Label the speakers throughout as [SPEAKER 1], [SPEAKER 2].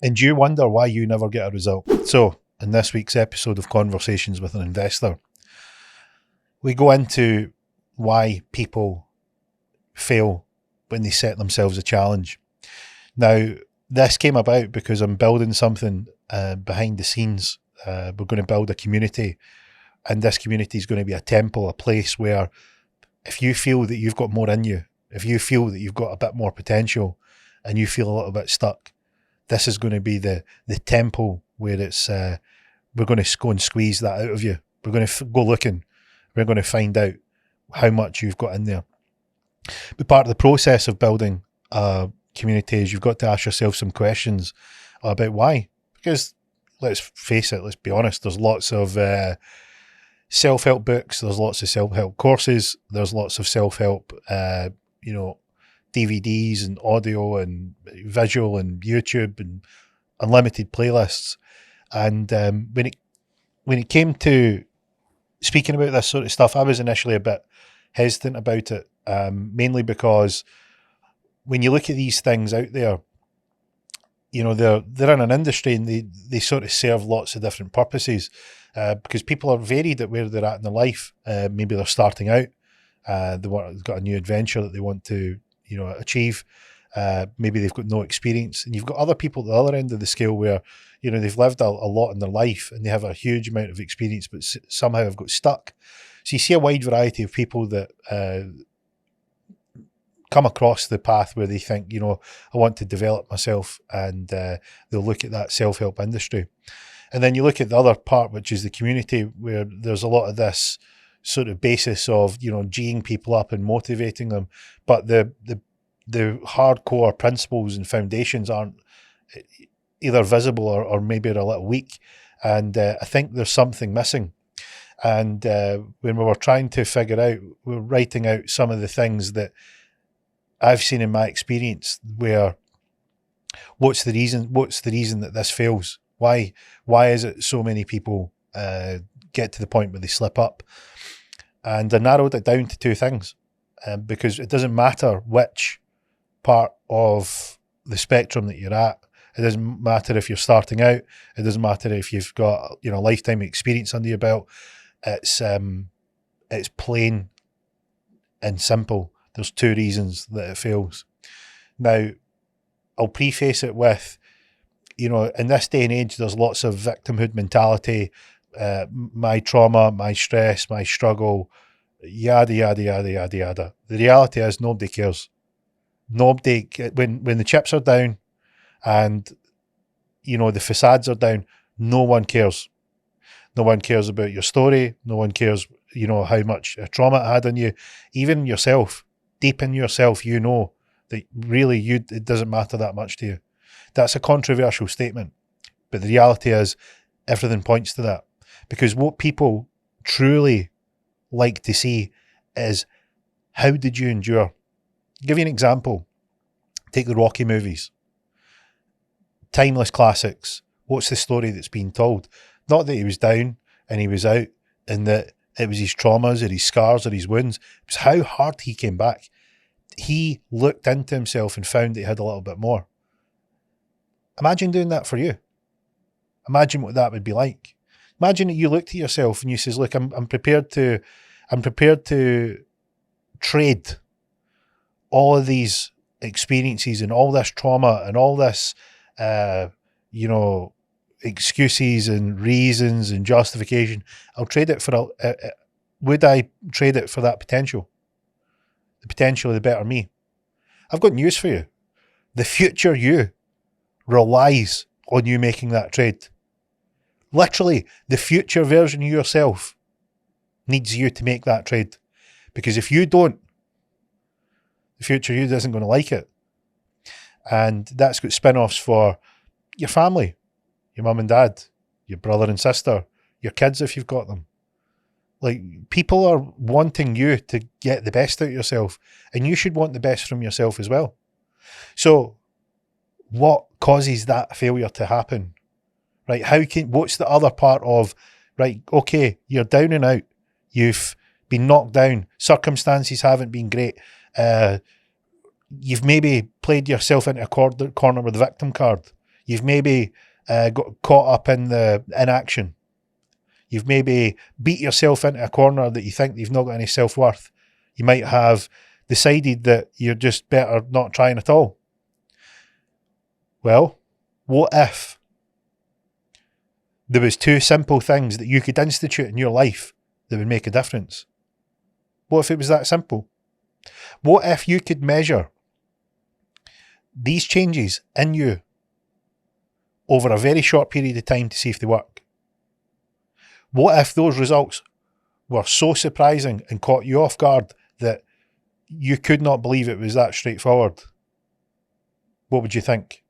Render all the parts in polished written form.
[SPEAKER 1] And do you wonder why you never get a result? So, in this week's episode of Conversations with an Investor, we go into why people fail when they set themselves a challenge. Now, this came about because I'm building something behind the scenes. We're going to build a community, and this community is going to be a temple, a place where if you feel that you've got more in you, if you feel that you've got a bit more potential and you feel a little bit stuck, this is going to be the temple where it's we're going to go and squeeze that out of you. We're going to go looking. We're going to find out how much you've got in there. But part of the process of building a community is you've got to ask yourself some questions about why. Because let's face it, let's be honest, there's lots of self-help books, there's lots of self-help courses, there's lots of self-help, DVDs and audio and visual and YouTube and unlimited playlists. And when it came to speaking about this sort of stuff, I was initially a bit hesitant about it, mainly because when you look at these things out there, you know, they're in an industry and they sort of serve lots of different purposes, because people are varied at where they're at in their life. Maybe they're starting out, they've got a new adventure that they want to, achieve. Maybe they've got no experience, and you've got other people at the other end of the scale where, they've lived a lot in their life and they have a huge amount of experience, but somehow have got stuck. So you see a wide variety of people that come across the path where they think, I want to develop myself, and they'll look at that self-help industry. And then you look at the other part, which is the community, where there's a lot of this sort of basis of, geeing people up and motivating them. But the hardcore principles and foundations aren't either visible or maybe are a little weak. And I think there's something missing. And when we were trying to figure out, we were writing out some of the things that I've seen in my experience where what's the reason that this fails? Why is it so many people get to the point where they slip up? And I narrowed it down to two things, because it doesn't matter which part of the spectrum that you're at. It doesn't matter if you're starting out. It doesn't matter if you've got, lifetime experience under your belt. It's plain and simple. There's two reasons that it fails. Now, I'll preface it with, in this day and age, there's lots of victimhood mentality, my trauma, my stress, my struggle, yada, yada, yada, yada, yada. The reality is nobody cares. Nobody, when the chips are down and, the facades are down, no one cares. No one cares about your story. No one cares, how much trauma it had on you. Even yourself, deep in yourself, that really it doesn't matter that much to you. That's a controversial statement, but the reality is everything points to that. Because what people truly like to see is, how did you endure? I'll give you an example. Take the Rocky movies. Timeless classics. What's the story that's being told? Not that he was down and he was out, and that it was his traumas or his scars or his wounds. It was how hard he came back. He looked into himself and found that he had a little bit more. Imagine doing that for you. Imagine what that would be like. Imagine that you looked at yourself and you says, look, I'm prepared to trade all of these experiences and all this trauma and all this, excuses and reasons and justification. I'll trade it for, would I trade it for that potential? The potential of the better me. I've got news for you. The future you relies on you making that trade. Literally, the future version of yourself needs you to make that trade. Because if you don't, the future you isn't going to like it. And that's got spin-offs for your family, your mum and dad, your brother and sister, your kids if you've got them. Like, people are wanting you to get the best out of yourself, and you should want the best from yourself as well. So what causes that failure to happen? Right? What's the other part of, right, okay, you're down and out. You've been knocked down. Circumstances haven't been great. You've maybe played yourself into a corner with the victim card. You've maybe got caught up in the inaction. You've maybe beat yourself into a corner that you think you've not got any self-worth. You might have decided that you're just better not trying at all. Well, what if there was 2 simple things that you could institute in your life that would make a difference? What if it was that simple? What if you could measure these changes in you over a very short period of time to see if they work? What if those results were so surprising and caught you off guard that you could not believe it was that straightforward? What would you think?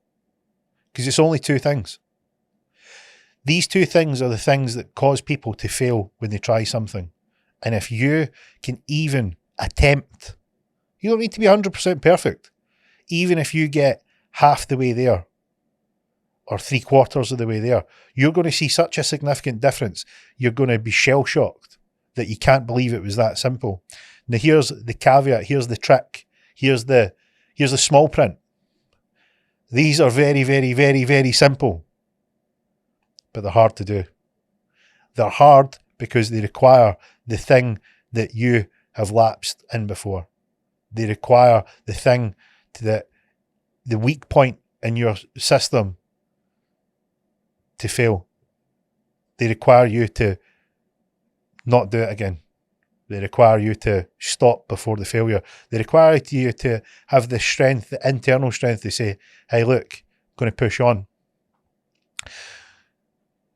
[SPEAKER 1] Because it's only 2 things. These 2 things are the things that cause people to fail when they try something. And if you can even attempt, you don't need to be 100% perfect. Even if you get half the way there, or 3/4 of the way there, you're going to see such a significant difference. You're going to be shell-shocked that you can't believe it was that simple. Now here's the caveat, here's the trick, here's the small print. These are very, very, very, very simple, but they're hard to do. They're hard because they require the thing that you have lapsed in before. They require the thing that the weak point in your system to fail. They require you to not do it again. They require you to stop before the failure. They require you to have the strength, the internal strength to say, hey, look, I'm going to push on.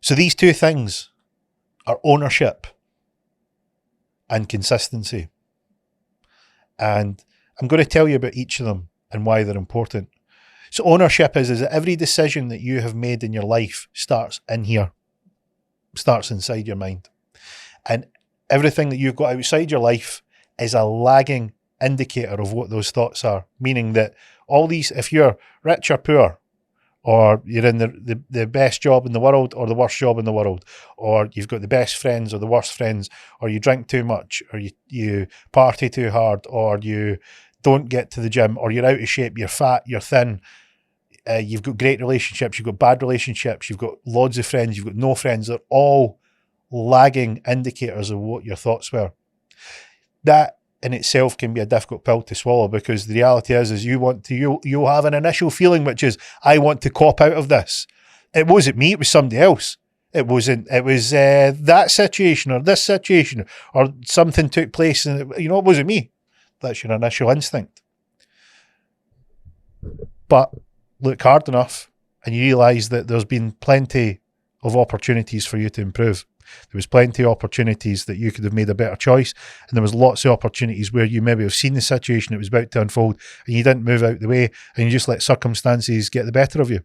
[SPEAKER 1] So these 2 things are ownership and consistency. And I'm going to tell you about each of them and why they're important. So ownership is that every decision that you have made in your life starts in here, starts inside your mind. And everything that you've got outside your life is a lagging indicator of what those thoughts are. Meaning that all these, if you're rich or poor, or you're in the best job in the world or the worst job in the world, or you've got the best friends or the worst friends, or you drink too much, or you party too hard, or you don't get to the gym, or you're out of shape, you're fat, you're thin, you've got great relationships, you've got bad relationships, you've got loads of friends, you've got no friends, they're all lagging indicators of what your thoughts were. That in itself can be a difficult pill to swallow, because the reality is you'll have an initial feeling which is, I want to cop out of this. It wasn't me, it was somebody else. It was that situation or this situation, or something took place and it wasn't me. That's your initial instinct. But look hard enough and you realise that there's been plenty of opportunities for you to improve. There was plenty of opportunities that you could have made a better choice, and there was lots of opportunities where you maybe have seen the situation that was about to unfold and you didn't move out the way and you just let circumstances get the better of you.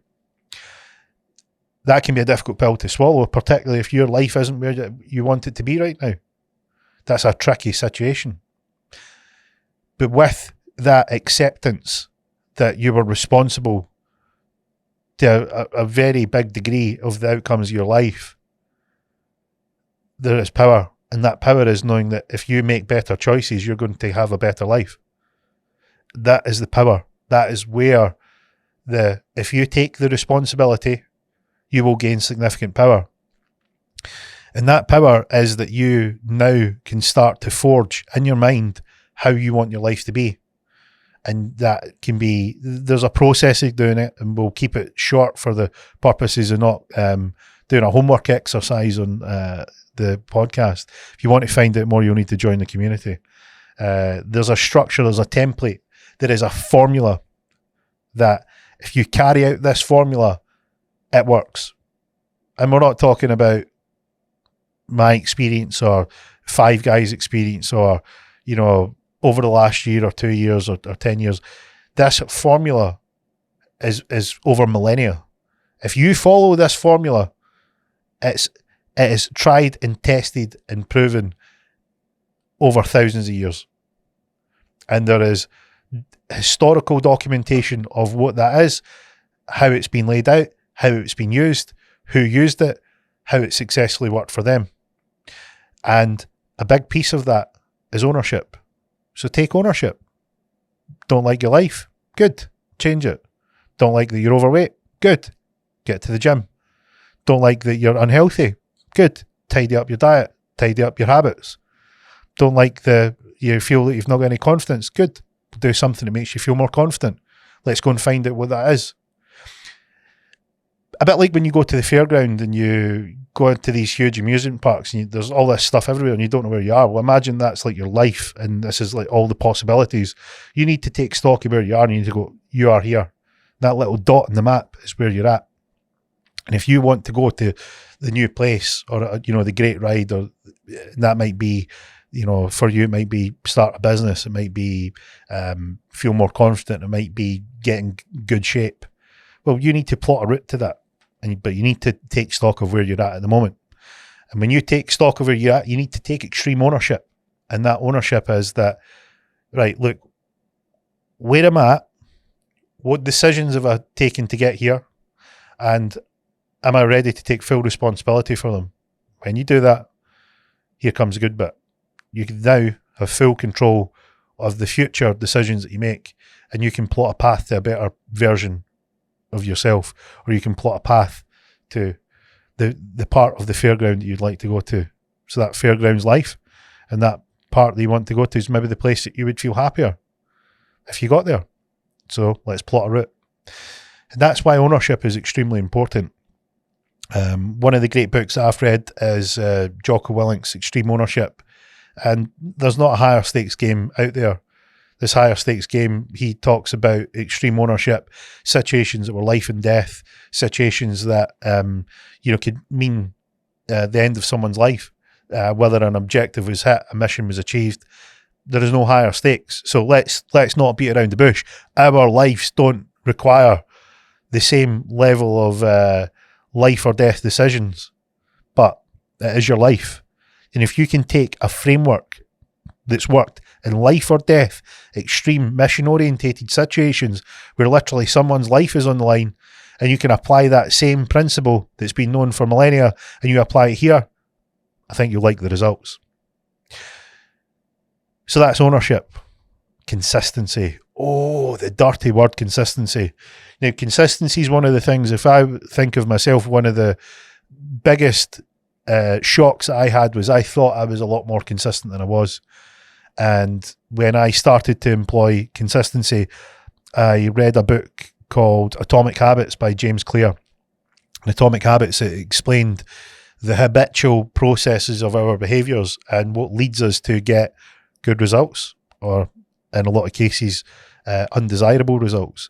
[SPEAKER 1] That can be a difficult pill to swallow, particularly if your life isn't where you want it to be right now. That's a tricky situation. But with that acceptance that you were responsible to a very big degree of the outcomes of your life, there is power. And that power is knowing that if you make better choices, you're going to have a better life. That is the power. That is where if you take the responsibility, you will gain significant power. And that power is that you now can start to forge in your mind how you want your life to be. And that can be, there's a process of doing it, and we'll keep it short for the purposes of not doing a homework exercise on the podcast. If you want to find out more, you'll need to join the community. There's a structure, there's a template, there is a formula that if you carry out this formula, it works. And we're not talking about my experience or Five Guys experience or, over the last year or 2 years or 10 years. This formula is over millennia. If you follow this formula, it is tried and tested and proven over thousands of years. And there is historical documentation of what that is, how it's been laid out, how it's been used, who used it, how it successfully worked for them. And a big piece of that is ownership. So take ownership. Don't like your life? Good. Change it. Don't like that you're overweight? Good. Get to the gym. Don't like that you're unhealthy? Good. Tidy up your diet. Tidy up your habits. Don't like you feel that you've not got any confidence? Good. Do something that makes you feel more confident. Let's go and find out what that is. A bit like when you go to the fairground and you go into these huge amusement parks and there's all this stuff everywhere and you don't know where you are. Well, imagine that's like your life and this is like all the possibilities. You need to take stock of where you are and you need to go, you are here. That little dot on the map is where you're at. And if you want to go to the new place or, the great ride, or that might be, for you, it might be start a business. It might be feel more confident. It might be get in good shape. Well, you need to plot a route to that. But you need to take stock of where you're at the moment. And when you take stock of where you're at, you need to take extreme ownership. And that ownership is that, right, look, where am I at? What decisions have I taken to get here? And am I ready to take full responsibility for them? When you do that, here comes a good bit. You can now have full control of the future decisions that you make, and you can plot a path to a better version of yourself, or you can plot a path to the part of the fairground that you'd like to go to. So that fairground's life, and that part that you want to go to is maybe the place that you would feel happier if you got there. So let's plot a route. And that's why ownership is extremely important. One of the great books that I've read is Jocko Willink's Extreme Ownership. And there's not a higher stakes game out there. This higher stakes game, he talks about extreme ownership, situations that were life and death, situations that, could mean the end of someone's life, whether an objective was hit, a mission was achieved. There is no higher stakes. So let's not beat around the bush. Our lives don't require the same level of life or death decisions, but it is your life. And if you can take a framework that's worked in life or death, extreme mission-orientated situations where literally someone's life is on the line, and you can apply that same principle that's been known for millennia and you apply it here, I think you'll like the results. So that's ownership. Consistency. Oh, the dirty word consistency. Now, consistency is one of the things, if I think of myself, one of the biggest shocks that I had was I thought I was a lot more consistent than I was. And when I started to employ consistency, I read a book called Atomic Habits by James Clear. In Atomic Habits, it explained the habitual processes of our behaviours and what leads us to get good results, or in a lot of cases, undesirable results.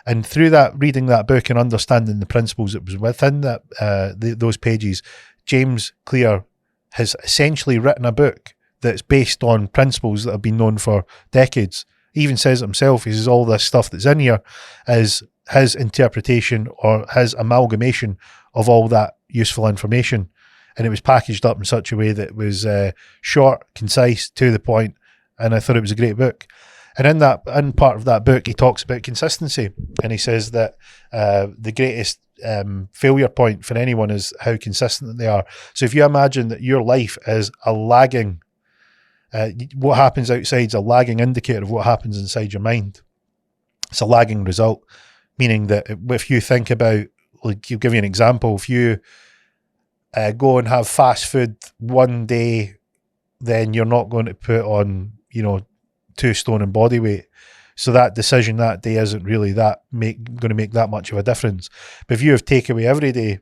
[SPEAKER 1] And through that, reading that book and understanding the principles that was within that those pages, James Clear has essentially written a book that's based on principles that have been known for decades. He even says it himself, he says all this stuff that's in here is his interpretation or his amalgamation of all that useful information. And it was packaged up in such a way that it was short, concise, to the point, and I thought it was a great book. And in part of that book, he talks about consistency, and he says that the greatest failure point for anyone is how consistent they are. So if you imagine that your life is a lagging, what happens outside is a lagging indicator of what happens inside your mind. It's a lagging result, meaning that if you think about, like, I'll give you an example, if you go and have fast food one day, then you're not going to put on, 2 stone in body weight. So that decision that day isn't really going to make that much of a difference. But if you have takeaway every day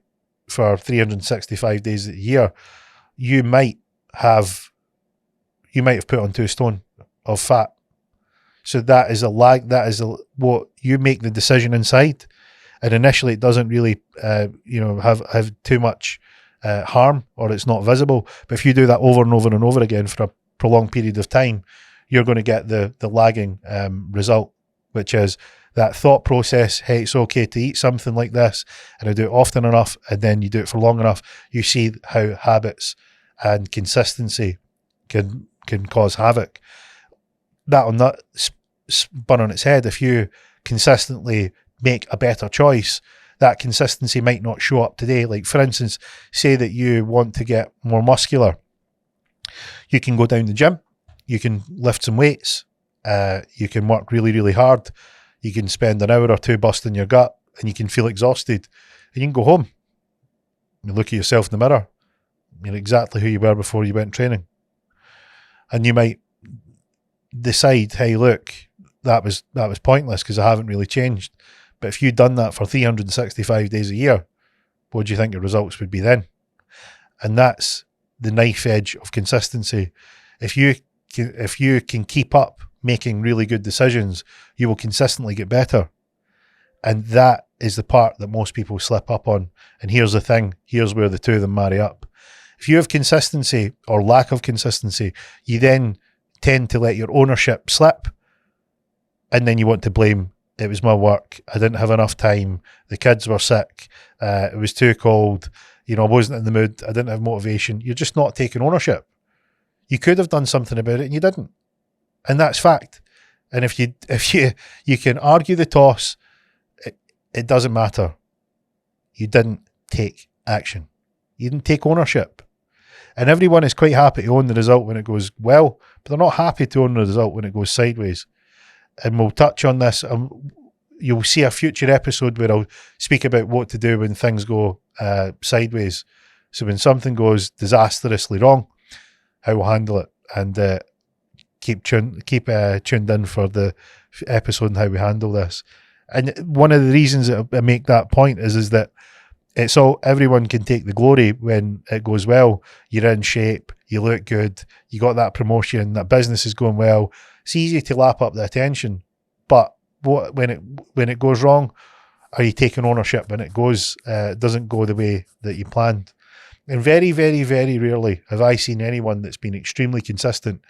[SPEAKER 1] for 365 days a year, you might have put on 2 stone of fat. So that is a lag. That is what you make the decision inside. And initially it doesn't really, have too much harm, or it's not visible. But if you do that over and over and over again for a prolonged period of time, you're going to get the lagging result, which is that thought process, hey, it's okay to eat something like this, and I do it often enough, and then you do it for long enough, you see how habits and consistency can cause havoc. That on that spun on its head, if you consistently make a better choice, that consistency might not show up today. Like, for instance, say that you want to get more muscular. You can go down the gym, you can lift some weights, you can work really, really hard, you can spend an hour or two busting your gut, and you can feel exhausted. and you can go home. You look at yourself in the mirror. You're exactly who you were before you went training. And you might decide, hey, look, that was pointless because I haven't really changed. But if you'd done that for 365 days a year, what do you think your results would be then? And that's the knife edge of consistency. If you can keep up making really good decisions, you will consistently get better. And that is the part that most people slip up on. And here's the thing, here's where the two of them marry up. If you have consistency or lack of consistency, you then tend to let your ownership slip, and then you want to blame, it was my work, I didn't have enough time, the kids were sick, it was too cold, I wasn't in the mood, I didn't have motivation. You're just not taking ownership. You could have done something about it and you didn't. And that's fact. And if you can argue the toss, it doesn't matter. You didn't take action. You didn't take ownership. And everyone is quite happy to own the result when it goes well, but they're not happy to own the result when it goes sideways. And we'll touch on this. You'll see a future episode where I'll speak about what to do when things go sideways. So when something goes disastrously wrong, how we'll handle it. And keep tuned in for the episode on how we handle this. And one of the reasons that I make that point is that it's all, everyone can take the glory when it goes well. You're in shape, you look good, you got that promotion, that business is going well. It's easy to lap up the attention, but when it goes wrong, are you taking ownership when it doesn't go the way that you planned? And very, very, very rarely have I seen anyone that's been extremely consistent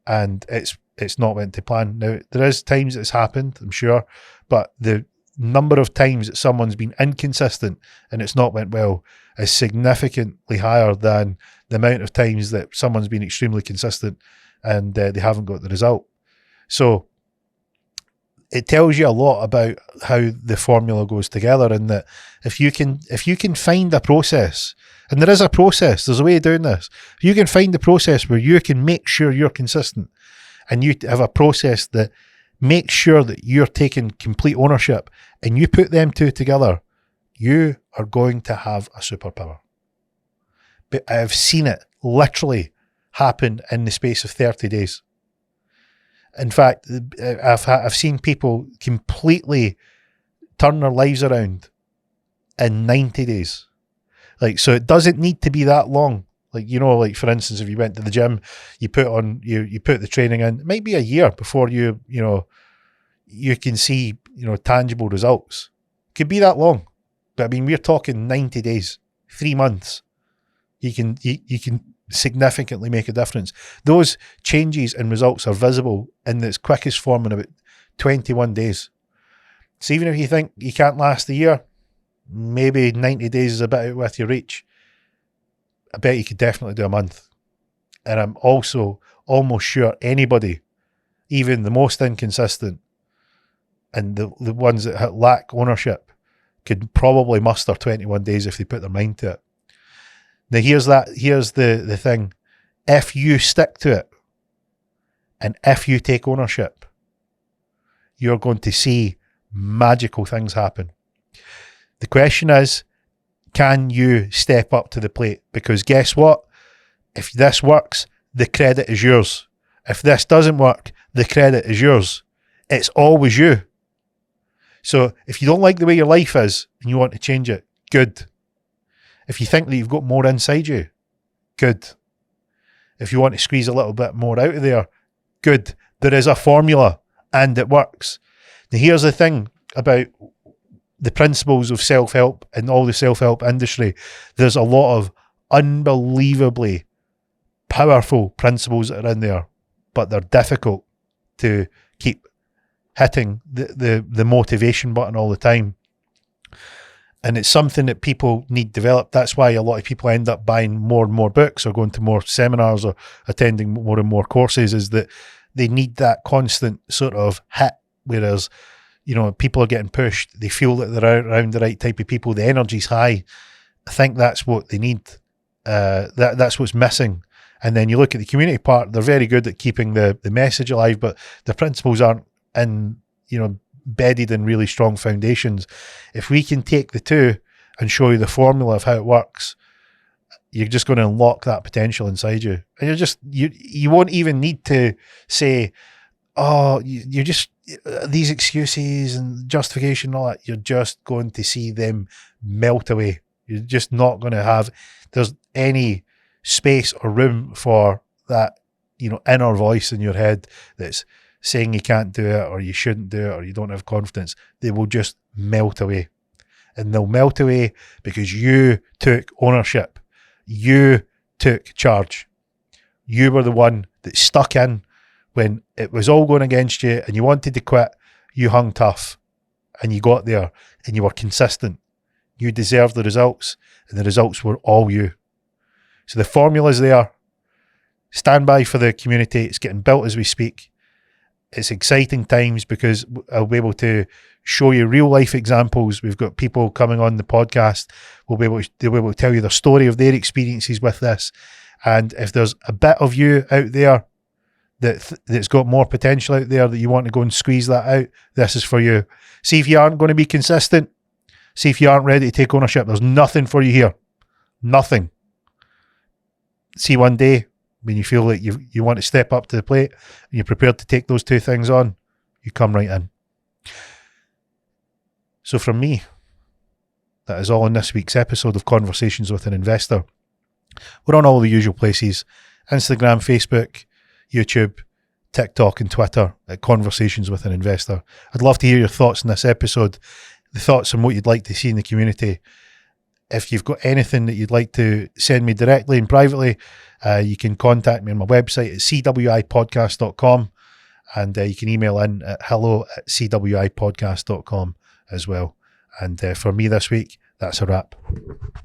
[SPEAKER 1] and it's not went to plan. Now, there is times it's happened, I'm sure, but the number of times that someone's been inconsistent and it's not went well is significantly higher than the amount of times that someone's been extremely consistent and they haven't got the result. So it tells you a lot about how the formula goes together, and that if you can find a process, and there is a process, there's a way of doing this. If you can find the process where you can make sure you're consistent and you have a process that makes sure that you're taking complete ownership and you put them two together, you are going to have a superpower. But I have seen it literally happen in the space of 30 days. In fact, I've seen people completely turn their lives around in 90 days. So it doesn't need to be that long. For instance, if you went to the gym, you put the training in, it might be a year before you can see, tangible results. It could be that long. But I mean, we're talking 90 days, 3 months. You can significantly make a difference. Those changes and results are visible in its quickest form in about 21 days. So even if you think you can't last a year, maybe 90 days is a bit out with your reach, I bet you could definitely do a month. And I'm also almost sure anybody, even the most inconsistent and the ones that lack ownership, could probably muster 21 days if they put their mind to it. Now here's the thing. If you stick to it and if you take ownership, you're going to see magical things happen. The question is, can you step up to the plate? Because guess what? If this works, the credit is yours. If this doesn't work, the credit is yours. It's always you. So if you don't like the way your life is and you want to change it, good. If you think that you've got more inside you, good. If you want to squeeze a little bit more out of there, good. There is a formula and it works. Now here's the thing about the principles of self-help and all the self-help industry. There's a lot of unbelievably powerful principles that are in there, but they're difficult to keep hitting the motivation button all the time. And it's something that people need developed. That's why a lot of people end up buying more and more books or going to more seminars or attending more and more courses, is that they need that constant sort of hit, whereas, people are getting pushed. They feel that they're around the right type of people. The energy's high. I think that's what they need. That's what's missing. And then you look at the community part, they're very good at keeping the message alive, but the principles aren't bedded in really strong foundations. If we can take the two and show you the formula of how it works, you're just going to unlock that potential inside you. And you won't even need to say, oh, you're just, these excuses and justification and all that, you're just going to see them melt away. You're just not going to have, there's any space or room for that, inner voice in your head that's saying you can't do it or you shouldn't do it or you don't have confidence. They will just melt away. And they'll melt away because you took ownership. You took charge. You were the one that stuck in when it was all going against you and you wanted to quit. You hung tough and you got there and you were consistent. You deserved the results and the results were all you. So the formula's there. Stand by for the community. It's getting built as we speak. It's exciting times because I'll be able to show you real life examples. We've got people coming on the podcast. They'll be able to tell you their story of their experiences with this. And if there's a bit of you out there that's got more potential out there that you want to go and squeeze that out, this is for you. See if you aren't going to be consistent. See if you aren't ready to take ownership. There's nothing for you here. Nothing. See one day when you feel like you want to step up to the plate and you're prepared to take those two things on, you come right in. So from me, that is all in this week's episode of Conversations with an Investor. We're on all the usual places: Instagram, Facebook, YouTube, TikTok and Twitter at Conversations with an Investor. I'd love to hear your thoughts on this episode, the thoughts on what you'd like to see in the community. If you've got anything that you'd like to send me directly and privately, you can contact me on my website at cwipodcast.com, and you can email in at hello@cwipodcast.com as well. And for me this week, that's a wrap.